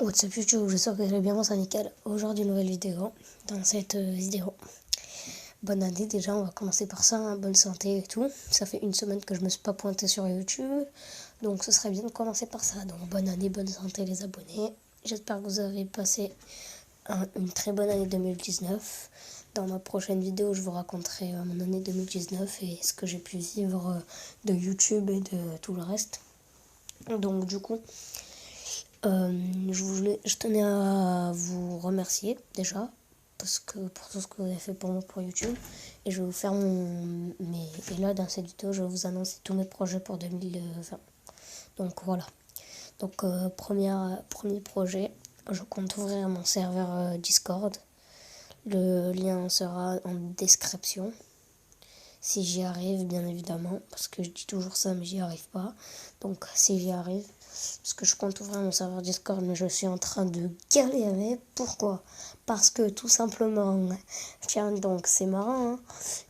What's up YouTube, j'espère que vous allez bien, moi c'est nickel. Aujourd'hui nouvelle vidéo, dans cette vidéo. Bonne année déjà, on va commencer par ça, hein, bonne santé et tout. Ça fait une semaine que je me suis pas pointé sur YouTube, donc ce serait bien de commencer par ça. Donc bonne année, bonne santé les abonnés. J'espère que vous avez passé une très bonne année 2019. Dans ma prochaine vidéo, je vous raconterai mon année 2019 et ce que j'ai pu vivre de YouTube et de tout le reste. Donc du coup... je tenais à vous remercier déjà parce que pour tout ce que vous avez fait pour moi pour YouTube, et je vais vous faire et là dans cette vidéo je vais vous annoncer tous mes projets pour 2020. Donc voilà. Donc premier projet, je compte ouvrir mon serveur Discord. Le lien sera en description. Si j'y arrive, bien évidemment, parce que je dis toujours ça, mais j'y arrive pas. Donc, si j'y arrive, parce que je compte ouvrir mon serveur Discord, mais je suis en train de galérer. Pourquoi ? Parce que tout simplement, tiens, donc c'est marrant, hein,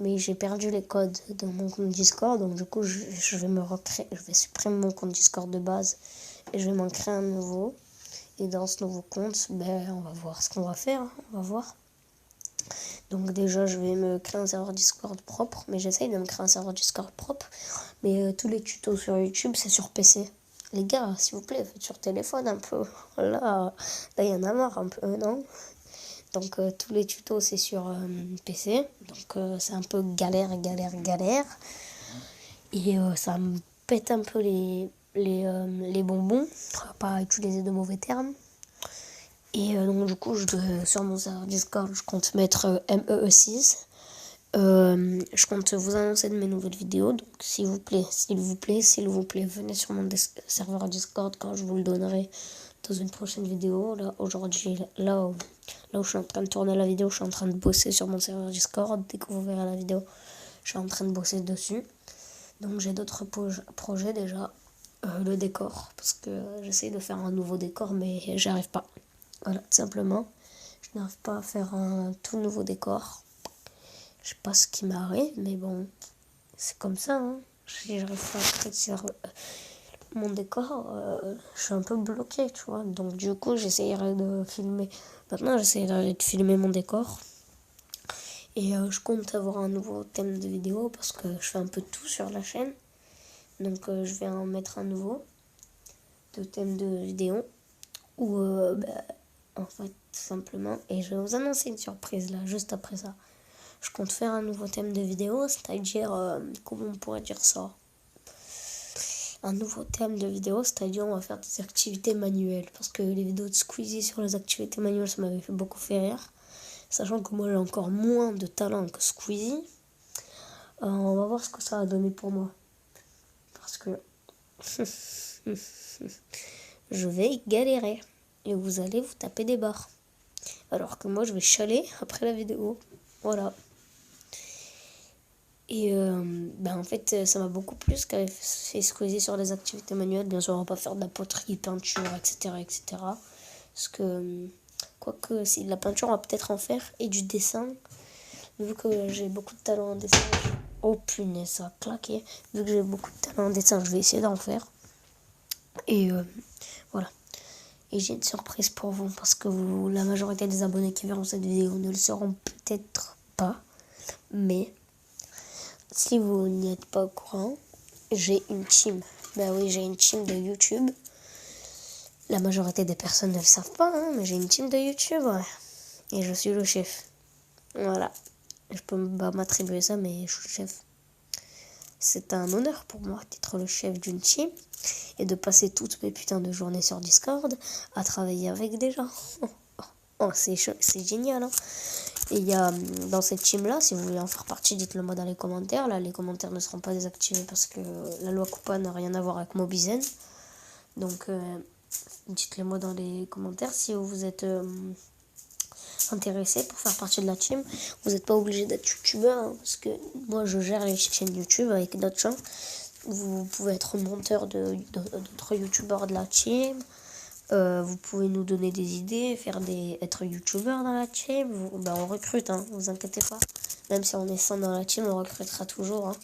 mais j'ai perdu les codes de mon compte Discord, donc du coup, je vais supprimer mon compte Discord de base et je vais m'en créer un nouveau. Et dans ce nouveau compte, on va voir ce qu'on va faire, hein, on va voir. Donc déjà, je vais me créer un serveur Discord propre, mais j'essaye de me créer un serveur Discord propre. Mais tous les tutos sur YouTube, c'est sur PC. Les gars, s'il vous plaît, faites sur téléphone un peu. Là, il y en a marre un peu, non ? Donc tous les tutos, c'est sur PC. Donc c'est un peu galère. Et ça me pète un peu les bonbons. On va pas utiliser de mauvais termes. Et donc du coup, sur mon serveur Discord, je compte mettre MEE6. Je compte vous annoncer de mes nouvelles vidéos. Donc s'il vous plaît, venez sur mon serveur Discord quand je vous le donnerai dans une prochaine vidéo. Là, aujourd'hui, là où je suis en train de tourner la vidéo, je suis en train de bosser sur mon serveur Discord. Dès que vous verrez la vidéo, je suis en train de bosser dessus. Donc j'ai d'autres projets déjà. Le décor, parce que j'essaye de faire un nouveau décor, mais j'y arrive pas. Voilà, tout simplement. Je n'arrive pas à faire un tout nouveau décor. Je sais pas ce qui m'arrive, mais bon, c'est comme ça. Hein. Si j'arrive pas à créer mon décor, je suis un peu bloqué, tu vois. Donc du coup, j'essayerai de filmer. Maintenant, j'essayerai de filmer mon décor. Et je compte avoir un nouveau thème de vidéo parce que je fais un peu tout sur la chaîne. Donc je vais en mettre un nouveau de thème de vidéo. Ou en fait, tout simplement. Et je vais vous annoncer une surprise là, juste après ça. Je compte faire un nouveau thème de vidéo, c'est-à-dire, comment on pourrait dire ça ? Un nouveau thème de vidéo, c'est-à-dire on va faire des activités manuelles. Parce que les vidéos de Squeezie sur les activités manuelles, ça m'avait fait beaucoup fait rire. Sachant que moi j'ai encore moins de talent que Squeezie. On va voir ce que ça va donner pour moi. Parce que je vais galérer. Et vous allez vous taper des barres. Alors que moi je vais chialer après la vidéo. Voilà. Et en fait, ça m'a beaucoup plu ce qu'avait fait Squeezie sur les activités manuelles. Bien sûr, on va pas faire de la poterie, peinture, etc. Parce que, quoique, si de la peinture, on va peut-être en faire. Et du dessin. Vu que j'ai beaucoup de talent en dessin. Oh punaise, ça a claqué. Vu que j'ai beaucoup de talent en dessin, je vais essayer d'en faire. Et voilà. Et j'ai une surprise pour vous. Parce que la majorité des abonnés qui verront cette vidéo ne le sauront peut-être pas. Mais... si vous n'y êtes pas au courant, j'ai une team. Ben oui, j'ai une team de YouTube. La majorité des personnes ne le savent pas, hein, mais j'ai une team de YouTube, ouais. Et je suis le chef. Voilà. Je peux pas m'attribuer ça, mais je suis le chef. C'est un honneur pour moi d'être le chef d'une team et de passer toutes mes putains de journées sur Discord à travailler avec des gens. Oh, c'est génial, hein. Et il y a dans cette team-là, si vous voulez en faire partie, dites-le moi dans les commentaires. Là, les commentaires ne seront pas désactivés parce que la loi Coupa n'a rien à voir avec Mobizen. Donc, dites-le moi dans les commentaires si vous êtes intéressé pour faire partie de la team. Vous n'êtes pas obligé d'être youtubeur, hein, parce que moi, je gère les chaînes YouTube avec d'autres gens. Vous pouvez être monteur d'autres youtubeurs de la team. Vous pouvez nous donner des idées, être youtubeur dans la team. On recrute, hein, vous inquiétez pas. Même si on est 100 dans la team, on recrutera toujours. Hein.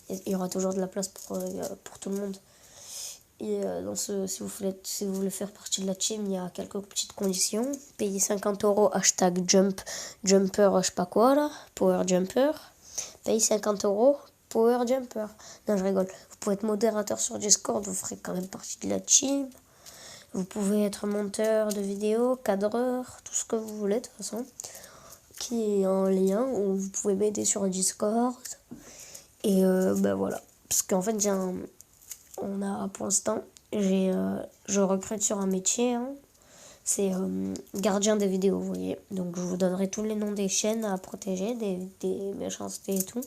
Il y aura toujours de la place pour tout le monde. Et si vous voulez faire partie de la team, il y a quelques petites conditions. Payer 50 euros, hashtag jumper, je sais pas quoi là, power jumper. Payer 50 euros, power jumper. Non, je rigole. Vous pouvez être modérateur sur Discord, vous ferez quand même partie de la team. Vous pouvez être monteur de vidéos, cadreur, tout ce que vous voulez de toute façon. Qui est en lien, ou vous pouvez m'aider sur Discord. Et ben voilà. Parce qu'en fait, pour l'instant, je recrute sur un métier, hein. C'est gardien des vidéos, vous voyez. Donc je vous donnerai tous les noms des chaînes à protéger, des méchancetés et tout.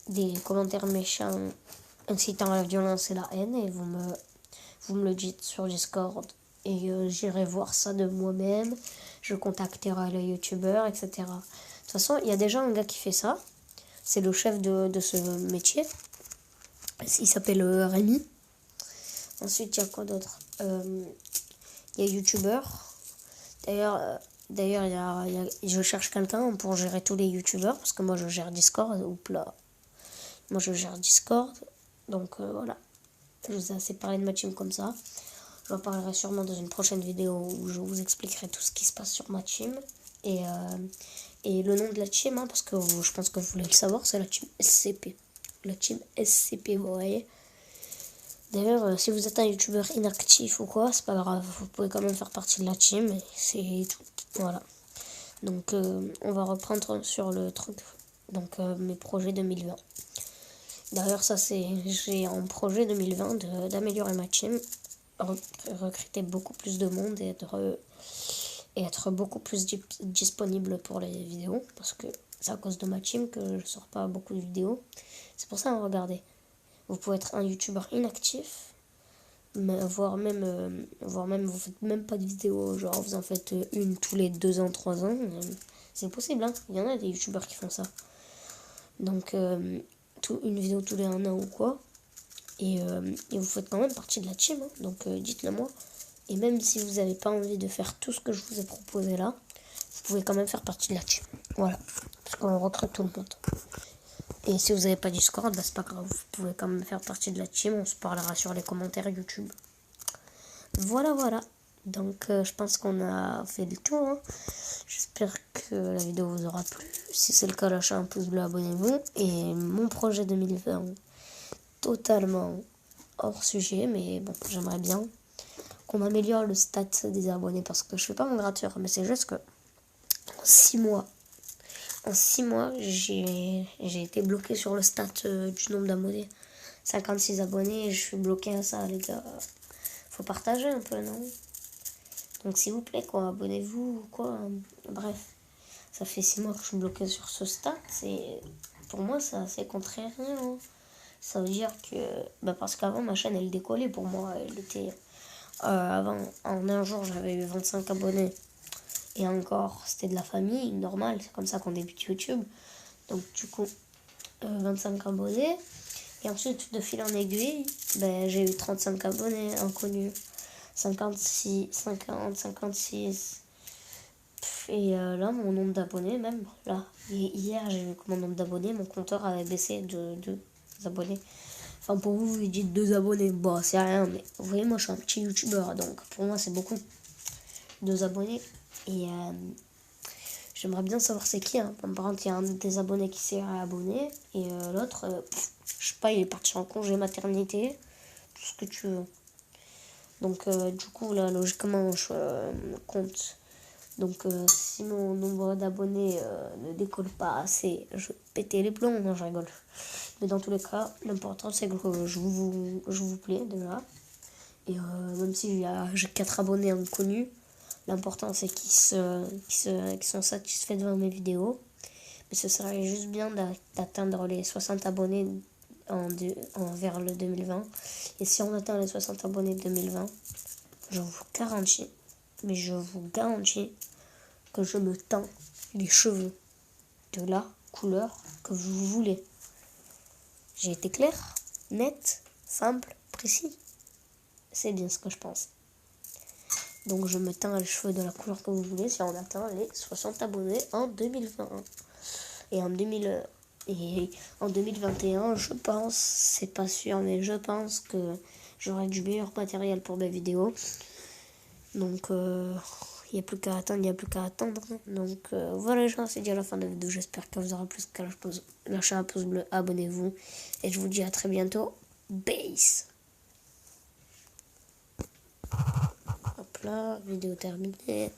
Des commentaires méchants incitant à la violence et la haine. Et vous me le dites sur Discord. Et j'irai voir ça de moi-même. Je contacterai le youtubeur, etc. De toute façon, il y a déjà un gars qui fait ça. C'est le chef de ce métier. Il s'appelle Rémi. Ensuite, il y a quoi d'autre? Il y a youtubeur. D'ailleurs, je cherche quelqu'un pour gérer tous les youtubeurs. Parce que moi, je gère Discord. Oups là. Moi, je gère Discord. Donc, voilà. Je vous ai assez parlé de ma team comme ça. J'en parlerai sûrement dans une prochaine vidéo où je vous expliquerai tout ce qui se passe sur ma team. Et le nom de la team, hein, parce que je pense que vous voulez le savoir, c'est la team SCP. La team SCP, vous voyez. D'ailleurs, si vous êtes un youtubeur inactif ou quoi, c'est pas grave. Vous pouvez quand même faire partie de la team. Et c'est tout. Voilà. Donc, on va reprendre sur le truc. Donc, mes projets 2020. D'ailleurs, j'ai un projet 2020 d'améliorer ma team, recruter beaucoup plus de monde et être beaucoup plus disponible pour les vidéos, parce que c'est à cause de ma team que je sors pas beaucoup de vidéos. C'est pour ça, hein, regardez, vous pouvez être un youtubeur inactif, voire même vous faites même pas de vidéos, genre vous en faites une tous les 2 ans, 3 ans, c'est possible, hein. Il y en a des youtubeurs qui font ça. Donc une vidéo tous les 1 an ou quoi. Et vous faites quand même partie de la team, hein. Donc dites-le moi. Et même si vous n'avez pas envie de faire tout ce que je vous ai proposé là, vous pouvez quand même faire partie de la team. Voilà. Parce qu'on recrute tout le monde. Et si vous n'avez pas Discord, bah, c'est pas grave. Vous pouvez quand même faire partie de la team. On se parlera sur les commentaires YouTube. Voilà. Donc je pense qu'on a fait le tour, hein. J'espère que la vidéo vous aura plu. Si c'est le cas, lâchez un pouce bleu, abonnez-vous. Et mon projet 2020, totalement hors sujet, mais bon, j'aimerais bien qu'on améliore le stat des abonnés, parce que je fais pas mon gratteur, mais c'est juste que en 6 mois, j'ai été bloqué sur le stat du nombre d'abonnés. 56 abonnés, je suis bloqué à ça, les gars. Faut partager un peu, non? Donc s'il vous plaît, quoi, abonnez-vous, quoi. Bref, ça fait 6 mois que je suis bloqué sur ce stat. Pour moi, c'est assez contraire, hein. Ça veut dire que... parce qu'avant, ma chaîne, elle décollait pour moi. Elle était... avant, en un jour, j'avais eu 25 abonnés. Et encore, c'était de la famille, normal. C'est comme ça qu'on débute YouTube. Donc, du coup, 25 abonnés. Et ensuite, de fil en aiguille, j'ai eu 35 abonnés inconnus. 56, 50, 56. Et là, mon nombre d'abonnés, même, là, hier, j'ai vu que mon nombre d'abonnés, mon compteur avait baissé de 2 abonnés. Enfin, pour vous, vous dites 2 abonnés. Bon, c'est rien, mais vous voyez, moi, je suis un petit youtubeur, donc pour moi, c'est beaucoup. 2 abonnés. Et j'aimerais bien savoir c'est qui, hein. Par contre, il y a un des abonnés qui s'est réabonné. Et l'autre, je sais pas, il est parti en congé maternité. Tout ce que tu veux. Donc, du coup, là, logiquement, je compte. Donc, si mon nombre d'abonnés ne décolle pas assez, je vais péter les plombs. Non, je rigole. Mais dans tous les cas, l'important, c'est que je vous plais déjà. Et même si j'ai 4 abonnés inconnus, l'important, c'est qu'ils sont satisfaits devant mes vidéos. Mais ce serait juste bien d'atteindre les 60 abonnés vers le 2020. Et si on atteint les 60 abonnés 2020, je vous garantis, que je me teins les cheveux de la couleur que vous voulez. J'ai été clair, net, simple, précis. C'est bien ce que je pense. Donc je me teins les cheveux de la couleur que vous voulez si on atteint les 60 abonnés en 2020. Et en 2021, je pense, c'est pas sûr, mais je pense que j'aurai du meilleur matériel pour mes vidéos. Donc, il n'y a plus qu'à attendre, il n'y a plus qu'à attendre. Donc, voilà les gens, c'est déjà la fin de la vidéo. J'espère que vous aura plu. Lâchez un pouce bleu, abonnez-vous. Et je vous dis à très bientôt. Peace. Hop là, vidéo terminée.